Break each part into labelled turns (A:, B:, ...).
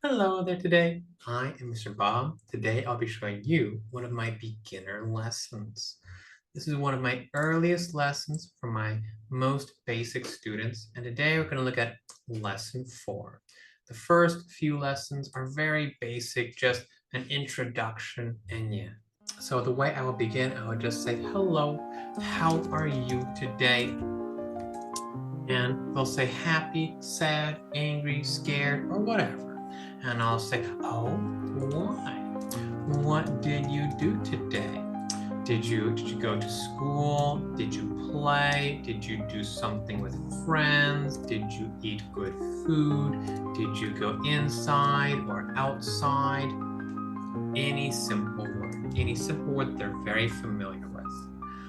A: Hello there today. I am Mr. Bob. Today I'll be showing you one of my beginner lessons. This is one of my earliest lessons for my most basic students, and today we're going to look at lesson 4. The first few lessons are very basic, just an introduction, and yeah. So the way I will begin, I will just say, hello, how are you today? And they'll say happy, sad, angry, scared, or whatever. And I'll say, oh, why? What did you do today? Did you go to school? Did you play? Did you do something with friends? Did you eat good food? Did you go inside or outside? Any simple word they're very familiar with.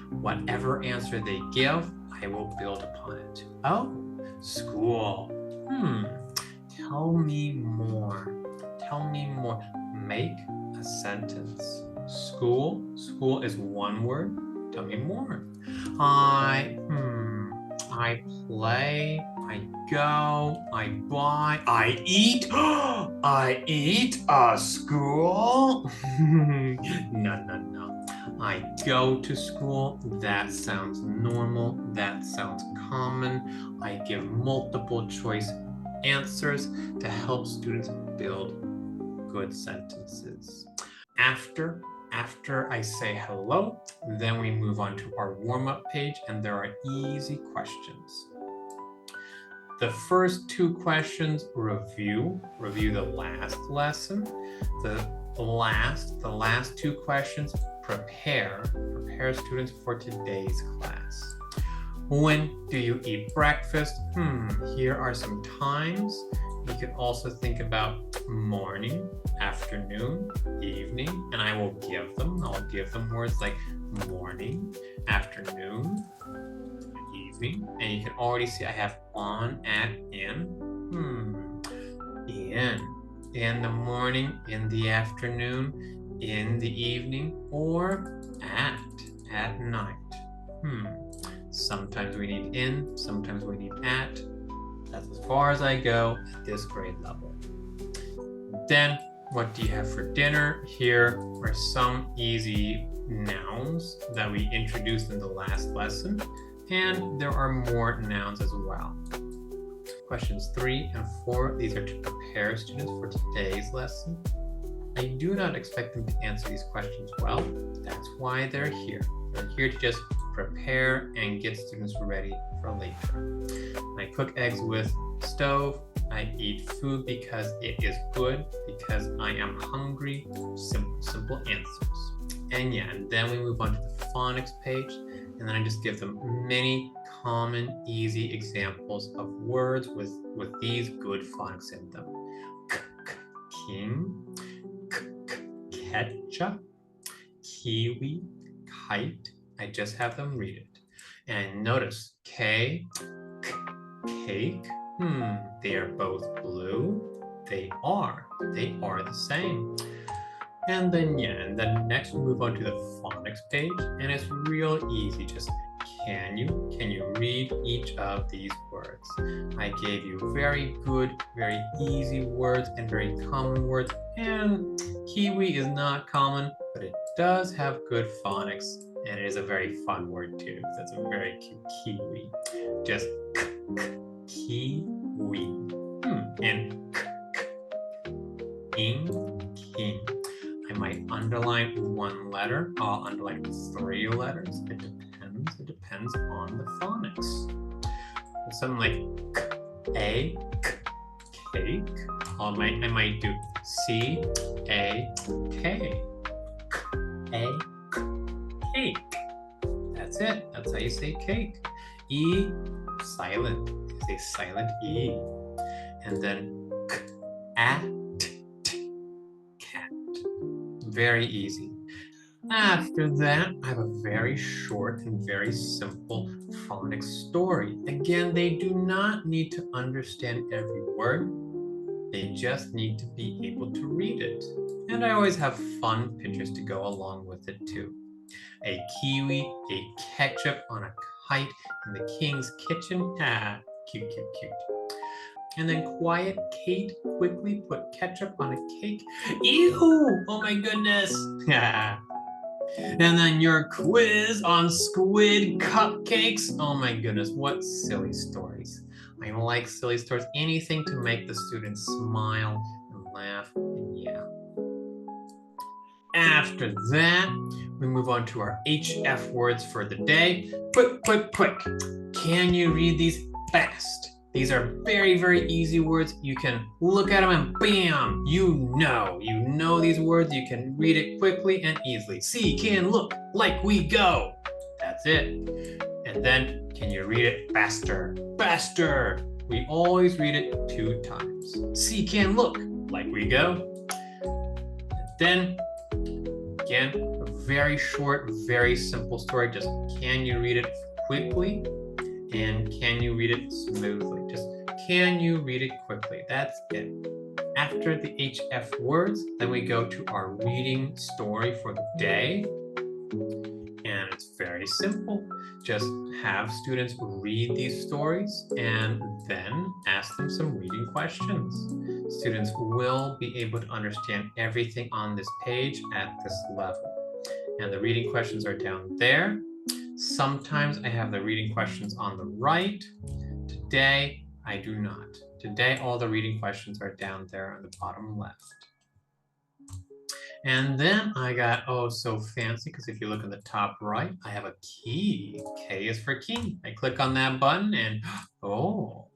A: Whatever answer they give, I will build upon it. Oh, school. Tell me more. Tell me more. Make a sentence. School is one word. Tell me more. I play, I go, I buy, I eat. I eat school. No. I go to school. That sounds normal. That sounds common. I give multiple choice answers to help students build good sentences. After I say hello, then we move on to our warm-up page, and there are easy questions. The first two questions review the last lesson. The last two questions prepare students for today's class. When do you eat breakfast? Here are some times. You can also think about morning, afternoon, evening, and I'll give them words like morning, afternoon, evening, and you can already see I have on, at, in. In the morning, in the afternoon, in the evening, or at night. Sometimes we need in, sometimes we need at. That's as far as I go at this grade level. Then, what do you have for dinner? Here are some easy nouns that we introduced in the last lesson, and there are more nouns as well. Questions 3 and 4, these are to prepare students for today's lesson. I do not expect them to answer these questions well. That's why they're here. They're here to just prepare and get students ready for later. I cook eggs with stove. I eat food because it is good, because I am hungry. Simple answers. And then we move on to the phonics page, and then I just give them many common, easy examples of words with these good phonics in them. King, ketchup, kiwi, kite. I just have them read it. And notice K, cake. They are both blue. They are the same. And then next we move on to the phonics page, and it's real easy. Just can you read each of these words? I gave you very good, very easy words and very common words, and kiwi is not common, but it does have good phonics, and it is a very fun word too. That's a very cute kiwi. Just kiwi. And king. I might underline one letter. I'll underline 3 letters. It depends on the phonics. Something like cake. I might do cake. Cake. That's it. That's how you say cake. E, silent. It's a silent E. And then cat. Very easy. After that, I have a very short and very simple phonics story. Again, they do not need to understand every word. They just need to be able to read it. And I always have fun pictures to go along with it too. A kiwi, a ketchup on a kite in the king's kitchen. Cute. And then quiet Kate quickly put ketchup on a cake. Ew! Oh my goodness! And then your quiz on squid cupcakes. Oh my goodness, what silly stories. I like silly stories. Anything to make the students smile and laugh, and yeah. After that, we move on to our HF words for the day. Quick, quick, quick. Can you read these fast? These are very, very easy words. You can look at them and bam, you know these words. You can read it quickly and easily. See, can, look, like we go. That's it. And then, can you read it faster? Faster. We always read it 2 times. See, can, look, like we go. And then, again, a very short, very simple story. Just can you read it quickly? And can you read it smoothly? Just can you read it quickly? That's it. After the HF words, then we go to our reading story for the day. And it's very simple. Just have students read these stories and then ask them some reading questions. Students will be able to understand everything on this page at this level. And the reading questions are down there. Sometimes I have the reading questions on the right. Today, I do not. Today, all the reading questions are down there on the bottom left. And then I got, oh, so fancy, because if you look in the top right, I have a key. K is for key. I click on that button and, oh,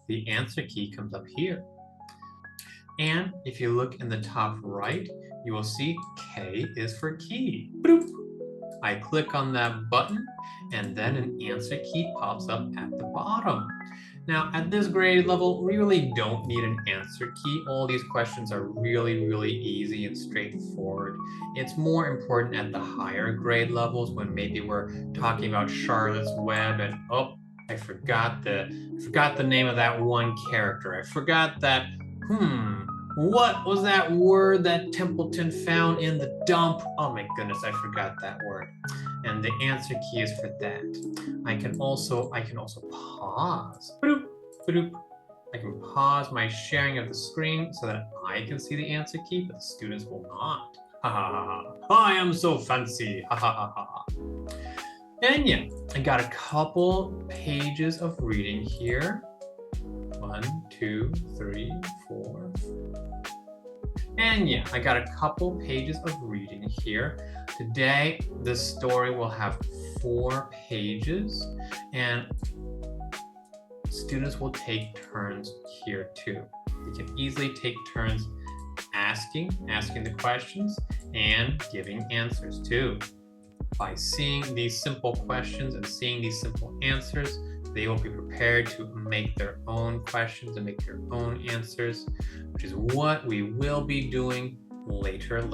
A: the answer key comes up here. And if you look in the top right, you will see K is for key. Boop. I click on that button and then an answer key pops up at the bottom. Now at this grade level, we really don't need an answer key. All these questions are really, really easy and straightforward. It's more important at the higher grade levels when maybe we're talking about Charlotte's Web and oh, I forgot the name of that one character. I forgot that, what was that word that Templeton found in the dump? Oh my goodness, I forgot that word. And the answer key is for that. I can also pause. Ba-doop, ba-doop. I can pause my sharing of the screen so that I can see the answer key, but the students will not. Ha ha ha ha. I am so fancy. Ha ha ha ha. And yeah, I got a couple pages of reading here. 1, 2, 3, 4. And yeah, I got a couple pages of reading here. Today, this story will have 4 pages, and students will take turns here too. They can easily take turns asking the questions and giving answers too. By seeing these simple questions and seeing these simple answers, they will be prepared to make their own questions and make their own answers, which is what we will be doing later.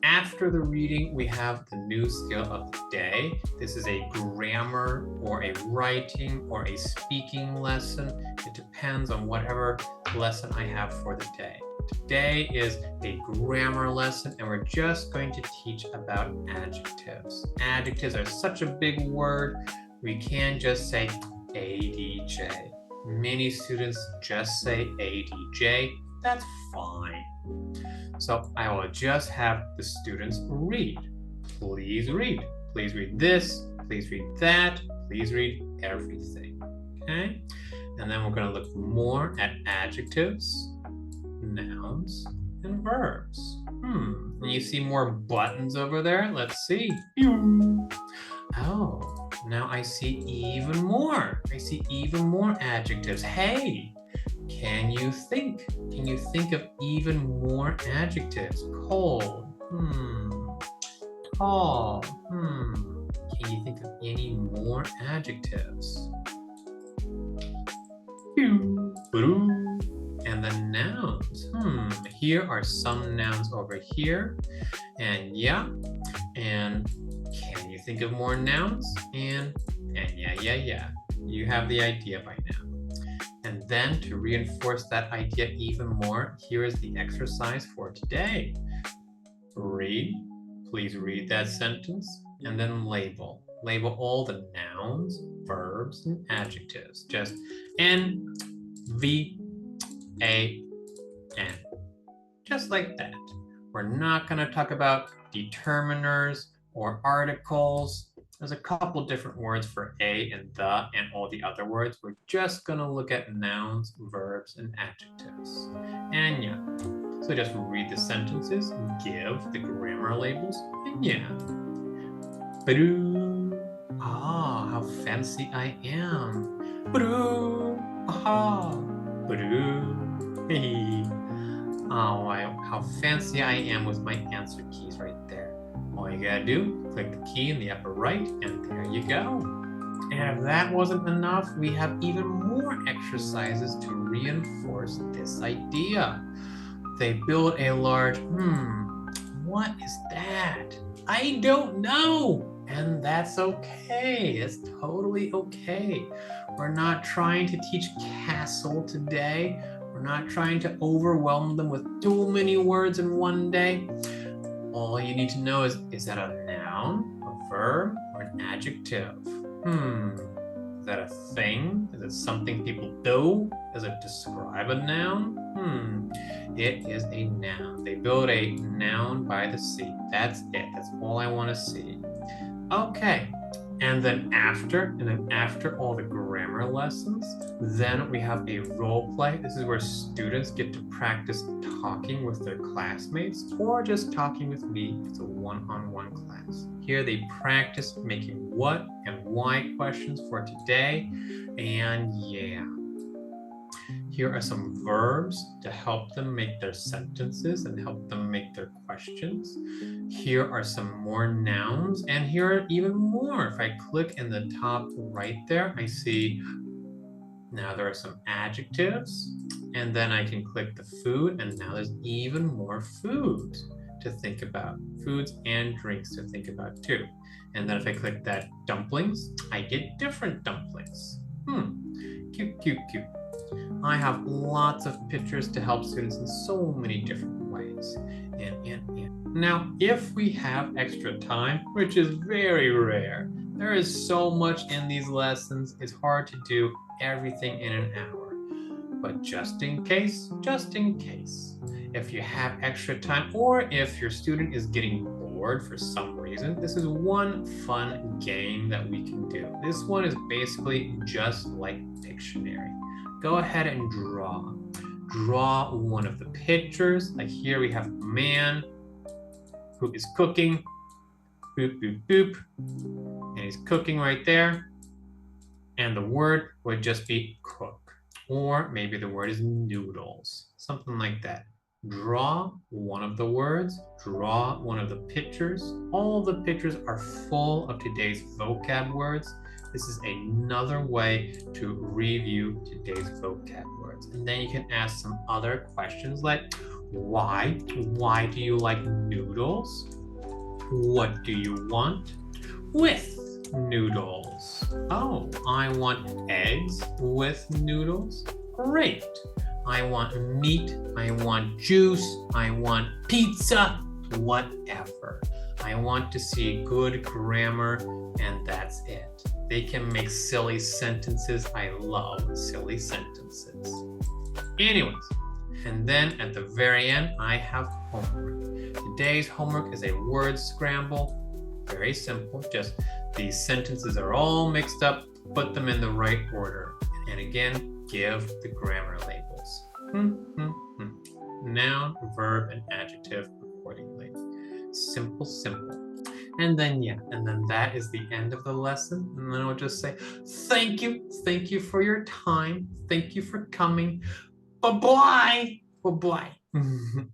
A: After the reading, we have the new skill of the day. This is a grammar or a writing or a speaking lesson. It depends on whatever lesson I have for the day. Today is a grammar lesson, and we're just going to teach about adjectives. Adjectives are such a big word. We can just say ADJ. Many students just say ADJ. That's fine. So I will just have the students read. Please read. Please read this. Please read that. Please read everything. Okay? And then we're going to look more at adjectives, nouns, and verbs. And you see more buttons over there? Let's see. Oh, now I see even more. I see even more adjectives. Hey, can you think? Can you think of even more adjectives? Cold. Tall. Can you think of any more adjectives? And the nouns. Here are some nouns over here. And yeah. And can you think of more nouns? And yeah. You have the idea by now. And then to reinforce that idea even more, here is the exercise for today. Read. Please read that sentence and then label. label all the nouns, verbs, and adjectives. Just N, V, A, N. Just like that. We're not going to talk about determiners or articles. There's a couple different words for a and the and all the other words. We're just going to look at nouns, verbs, and adjectives. And yeah, so just read the sentences, give the grammar labels, and yeah. Ba-doo. Ah, how fancy I am. Ba-doo. Aha. Ba-doo. Hey. Oh, how fancy I am with my answer keys right there. All you gotta do, click the key in the upper right, and there you go. And if that wasn't enough, we have even more exercises to reinforce this idea. They build a large, what is that? I don't know. And that's okay. It's totally okay. We're not trying to teach castle today. We're not trying to overwhelm them with too many words in one day. All you need to know is that a noun, a verb, or an adjective? Is that a thing? Is it something people do? Does it describe a noun? It is a noun. They build a noun by the sea. That's it. That's all I want to see. Okay. And then after all the grammar lessons, then we have a role play. This is where students get to practice talking with their classmates or just talking with me. It's a one-on-one class. Here they practice making what and why questions for today. And yeah. Here are some verbs to help them make their sentences and help them make their questions. Here are some more nouns, and here are even more. If I click in the top right there, I see now there are some adjectives, and then I can click the food, and now there's even more foods to think about, foods and drinks to think about too. And then if I click that dumplings, I get different dumplings. Cute, cute, cute. I have lots of pictures to help students in so many different ways. And now, if we have extra time, which is very rare, there is so much in these lessons, it's hard to do everything in an hour. But just in case, if you have extra time or if your student is getting bored for some reason, this is one fun game that we can do. This one is basically just like Pictionary. Go ahead and draw. Draw one of the pictures. Like here we have a man who is cooking. Boop, boop, boop. And he's cooking right there. And the word would just be cook. Or maybe the word is noodles. Something like that. Draw one of the words. Draw one of the pictures. All the pictures are full of today's vocab words. This is another way to review today's vocab words. And then you can ask some other questions like, why? Why do you like noodles? What do you want with noodles? Oh, I want eggs with noodles. Great. I want meat. I want juice. I want pizza. Whatever. I want to see good grammar, and that's it. They can make silly sentences. I love silly sentences. Anyways, and then at the very end, I have homework. Today's homework is a word scramble. Very simple. Just these sentences are all mixed up. Put them in the right order. And again, give the grammar labels. Noun, verb, and adjective accordingly. Simple, simple. And then that is the end of the lesson. And then I'll just say, thank you for your time. Thank you for coming. Bye-bye. Bye-bye.